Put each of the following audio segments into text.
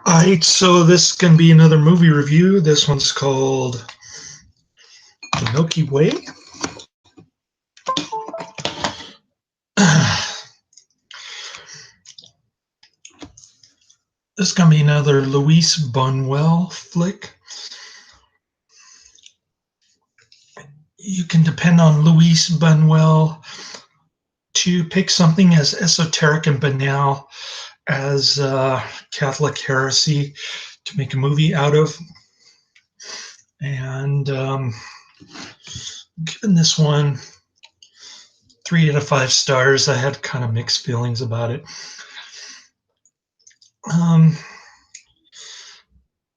Alright, so this is going to be another movie review. This one's called The Milky Way. This is going to be another Luis Buñuel flick. You can depend on Luis Buñuel to pick something as esoteric and banal as Catholic heresy to make a movie out of. And given this one 3 out of 5 stars, I had kind of mixed feelings about it.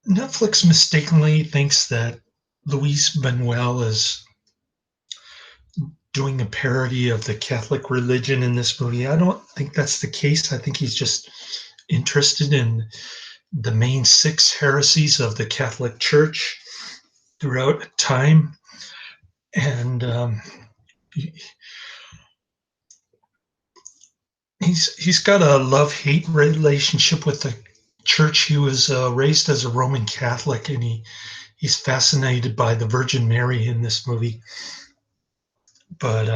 Netflix mistakenly thinks that Luis Buñuel is doing a parody of the Catholic religion in this movie. I don't think that's the case. I think he's just interested in the main 6 heresies of the Catholic Church throughout time. And he's got a love-hate relationship with the church. He was raised as a Roman Catholic, and he's fascinated by the Virgin Mary in this movie. But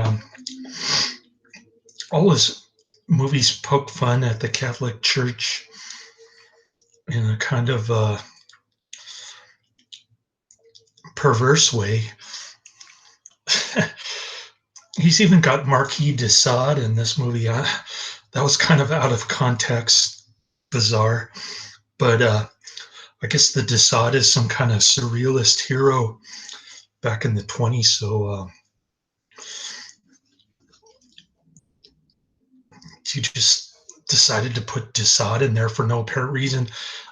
all his movies poke fun at the Catholic Church in a kind of perverse way. He's even got Marquis de Sade in this movie. That was kind of out of context, bizarre. But I guess the de Sade is some kind of surrealist hero back in the 20s. So he just decided to put de Sade in there for no apparent reason.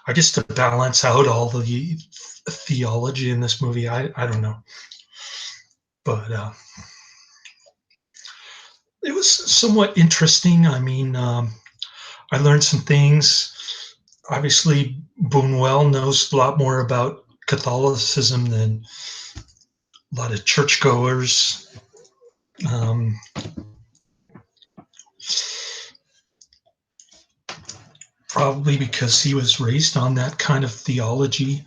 I guess to balance out all the theology in this movie. I don't know. But it was somewhat interesting. I mean, I learned some things. Obviously, Buñuel knows a lot more about Catholicism than a lot of churchgoers. Probably because he was raised on that kind of theology.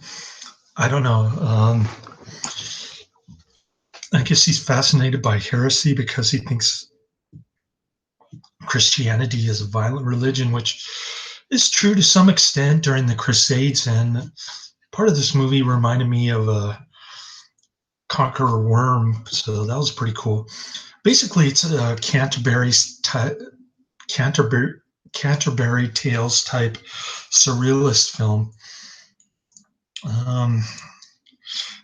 I don't know. I guess he's fascinated by heresy because he thinks Christianity is a violent religion, which is true to some extent during the Crusades. And part of this movie reminded me of a Conqueror Worm, so that was pretty cool. Basically, it's a Canterbury Tales type surrealist film.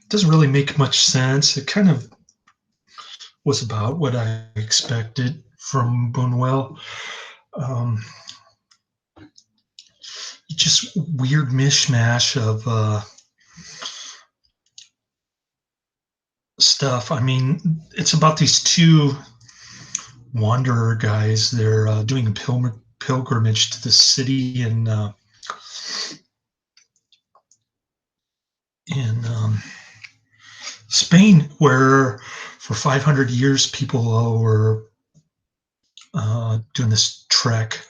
Doesn't really make much sense. It kind of was about what I expected from Buñuel. Just weird mishmash of stuff. I mean, it's about these 2 wanderer guys. They're doing a pilgrimage to the city in Spain, where for 500 years people were doing this trek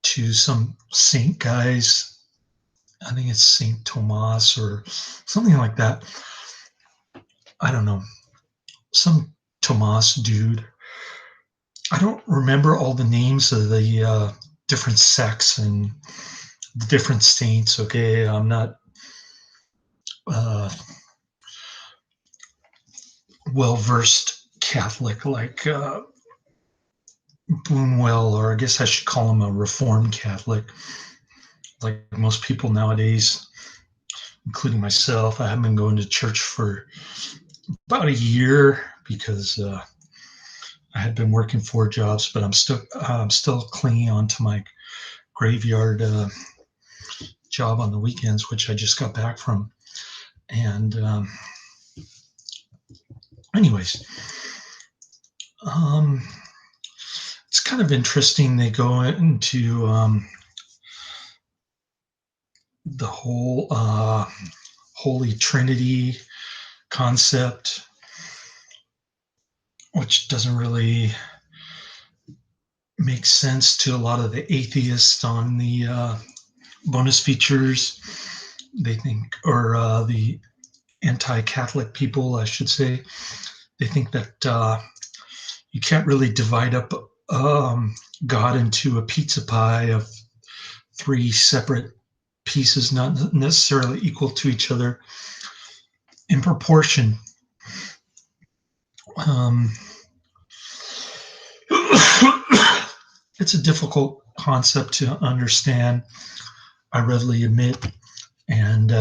to some saint guys. I think it's Saint Thomas or something like that. I don't know. Some Thomas dude. I don't remember all the names of the different sects and the different saints. Okay, I'm not well-versed Catholic like Buñuel, or I guess I should call him a Reformed Catholic, like most people nowadays, including myself. I haven't been going to church for about a year because I had been working 4 jobs, but I'm still clinging on to my graveyard job on the weekends, which I just got back from. And anyways, it's kind of interesting. They go into the whole Holy Trinity concept, which doesn't really make sense to a lot of the atheists on the bonus features. They think, or the anti-Catholic people, I should say, they think that you can't really divide up God into a pizza pie of three separate pieces, not necessarily equal to each other in proportion. Um, it's a difficult concept to understand, I readily admit, and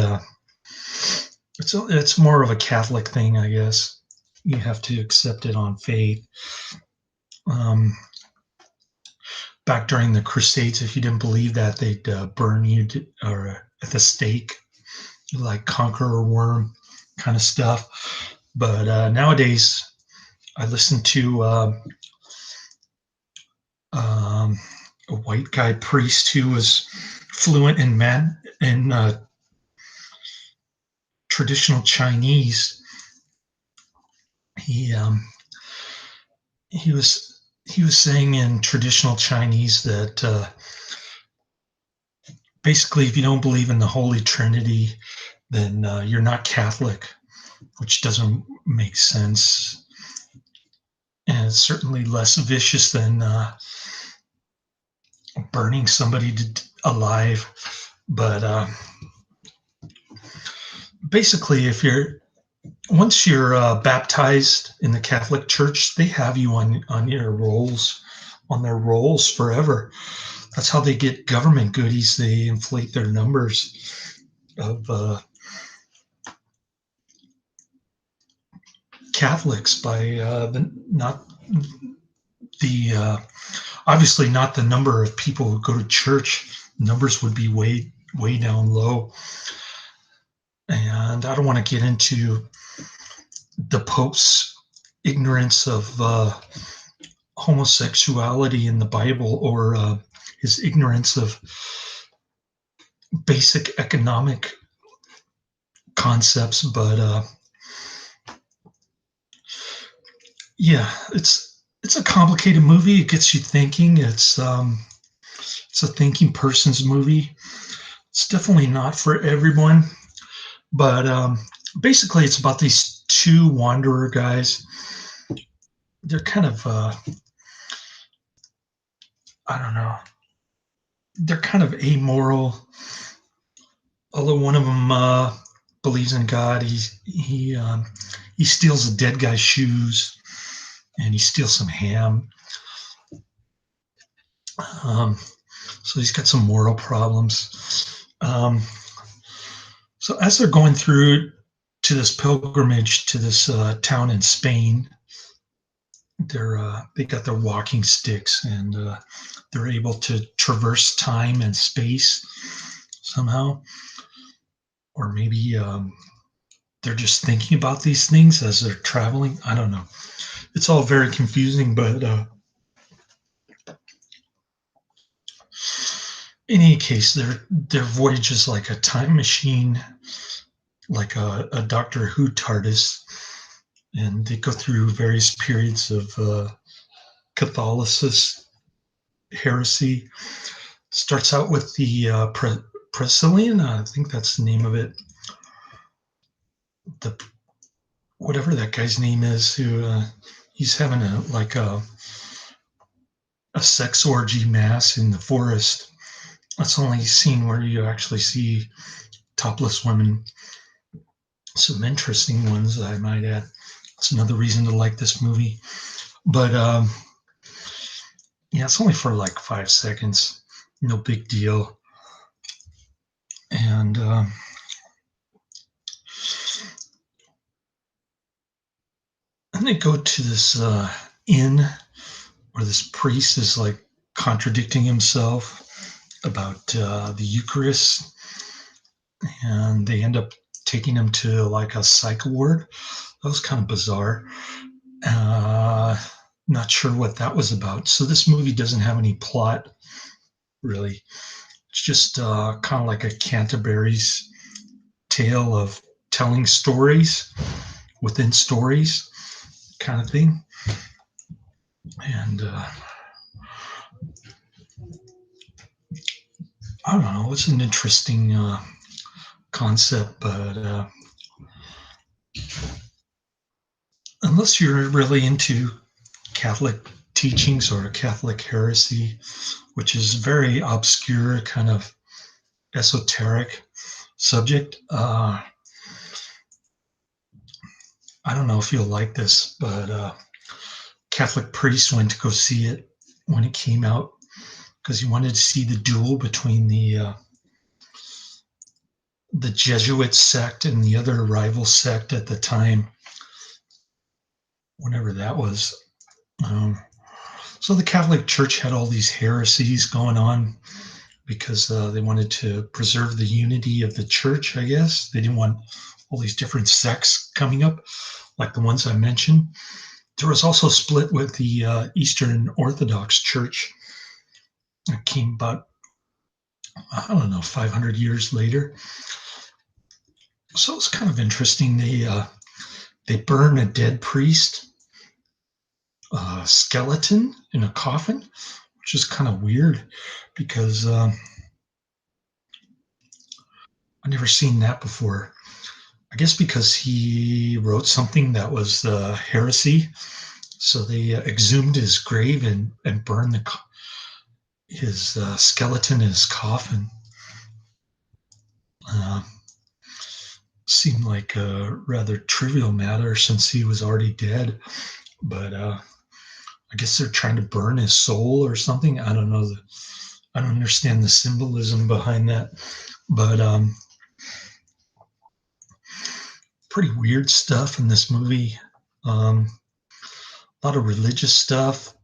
it's more of a Catholic thing, I guess. You have to accept it on faith. Um, Back during the Crusades, if you didn't believe that, they'd burn you or at the stake, like conqueror worm kind of stuff. But nowadays, I listen to um, a white guy priest who was fluent in traditional Chinese. He he was he was saying in traditional Chinese that basically, if you don't believe in the Holy Trinity, then you're not Catholic, which doesn't make sense, and it's certainly less vicious than burning somebody alive. But basically, if you're once you're baptized in the Catholic Church, they have you on your rolls, on their rolls forever. That's how they get government goodies. They inflate their numbers of Catholics by not the obviously not the number of people who go to church. Numbers would be way down low. And I don't want to get into the Pope's ignorance of homosexuality in the Bible, or his ignorance of basic economic concepts. But yeah, it's a complicated movie. It gets you thinking. It's a thinking person's movie. It's definitely not for everyone, but basically, it's about these two wanderer guys. They're kind of I don't know. They're kind of amoral. Although one of them believes in God, he steals a dead guy's shoes, and he steals some ham. Um, so he's got some moral problems. So as they're going through to this pilgrimage to this town in Spain, they got their walking sticks, and they're able to traverse time and space somehow, or maybe they're just thinking about these things as they're traveling. I don't know. It's all very confusing, but in any case, their voyage is like a time machine, like a Doctor Who TARDIS, and they go through various periods of Catholicism heresy. Starts out with the Priscillian, I think that's the name of it. The whatever that guy's name is, who he's having a sex orgy mass in the forest. That's the only scene where you actually see topless women. Some interesting ones, I might add. That's another reason to like this movie. But yeah, it's only for like 5 seconds. No big deal. And they go to this inn where this priest is like contradicting himself about the Eucharist, and they end up taking him to like a psych ward. That was kind of bizarre. Uh, Not sure what that was about. So this movie doesn't have any plot, really. It's just kind of like a Canterbury's tale of telling stories within stories kind of thing. And I don't know. It's an interesting concept, but unless you're really into Catholic teachings or Catholic heresy, which is very obscure, kind of esoteric subject. I don't know if you'll like this, but Catholic priest went to go see it when it came out because he wanted to see the duel between the Jesuit sect and the other rival sect at the time, whenever that was. Um, so the Catholic Church had all these heresies going on because they wanted to preserve the unity of the church, I guess. They didn't want all these different sects coming up, like the ones I mentioned. There was also a split with the Eastern Orthodox Church. It came about, I don't know, 500 years later. So it's kind of interesting. They burn a dead priest skeleton in a coffin, which is kind of weird because I've never seen that before. I guess because he wrote something that was heresy, so they exhumed his grave and burned his skeleton in his coffin. Uh, Seemed like a rather trivial matter since he was already dead, but I guess they're trying to burn his soul or something. I don't know. I don't understand the symbolism behind that, but pretty weird stuff in this movie. A lot of religious stuff.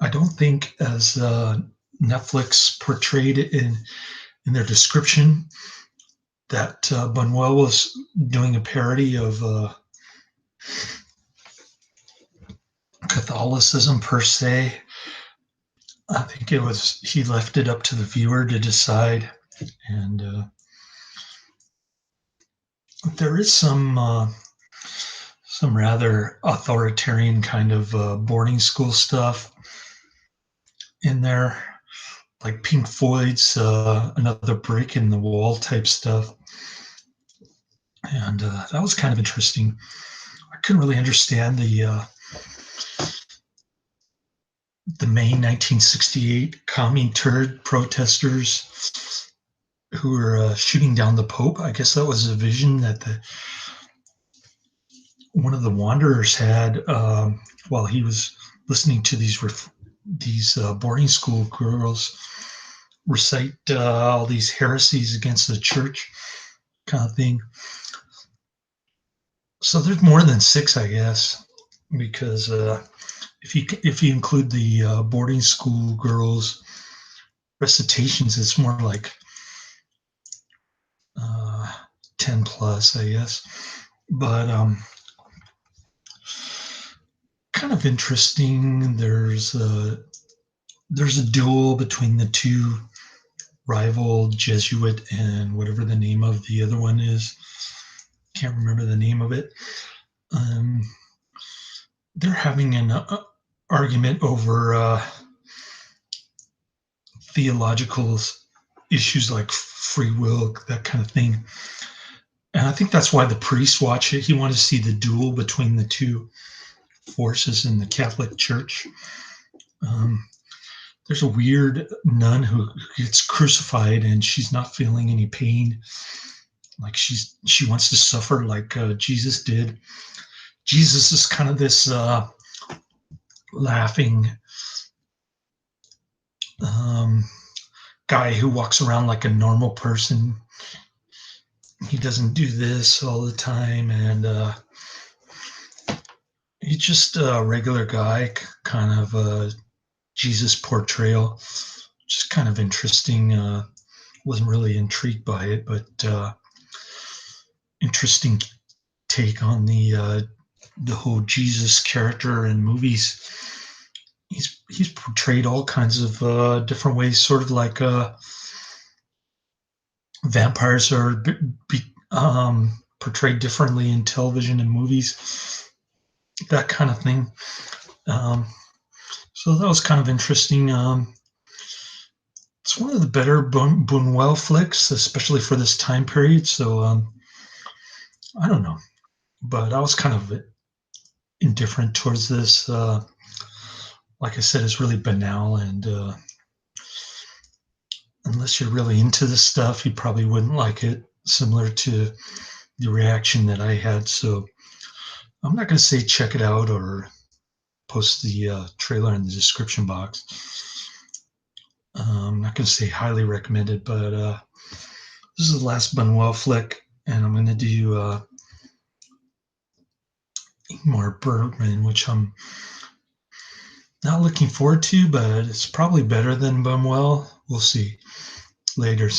I don't think, as Netflix portrayed it in their description, that Buñuel was doing a parody of Catholicism per se. I think it was he left it up to the viewer to decide, and there is some rather authoritarian kind of boarding school stuff in there, like Pink Floyd's "Another Brick in the Wall" type stuff, and that was kind of interesting. I couldn't really understand the May 1968 Comintern protesters who were shooting down the Pope. I guess that was a vision that one of the wanderers had while he was listening to these boarding school girls recite all these heresies against the church, kind of thing. So there's more than six, I guess, because if you include the boarding school girls recitations, it's more like uh, 10 plus, I guess. But kind of interesting. There's a duel between the two rival Jesuit and whatever the name of the other one is. Can't remember the name of it. Um, they're having an argument over theological issues like free will, that kind of thing. And I think that's why the priest watched it. He wanted to see the duel between the two forces in the Catholic Church. Um, there's a weird nun who gets crucified and she's not feeling any pain. Like she wants to suffer like Jesus did. Jesus is kind of this laughing um, guy who walks around like a normal person. He doesn't do this all the time, and he's just a regular guy, kind of a Jesus portrayal. Just kind of interesting. Wasn't really intrigued by it, but interesting take on the whole Jesus character in movies. He's portrayed all kinds of different ways, sort of like vampires are portrayed differently in television and movies, that kind of thing. Um, so that was kind of interesting. It's one of the better Buñuel flicks, especially for this time period. So I don't know, but I was kind of indifferent towards this. Like I said, it's really banal, and unless you're really into this stuff, you probably wouldn't like it. Similar to the reaction that I had. So I'm not going to say check it out or post the trailer in the description box. I'm not going to say highly recommended, but this is the last Buñuel flick, and I'm going to do Ingmar Bergman, which I'm not looking forward to, but it's probably better than Buñuel. We'll see. Later.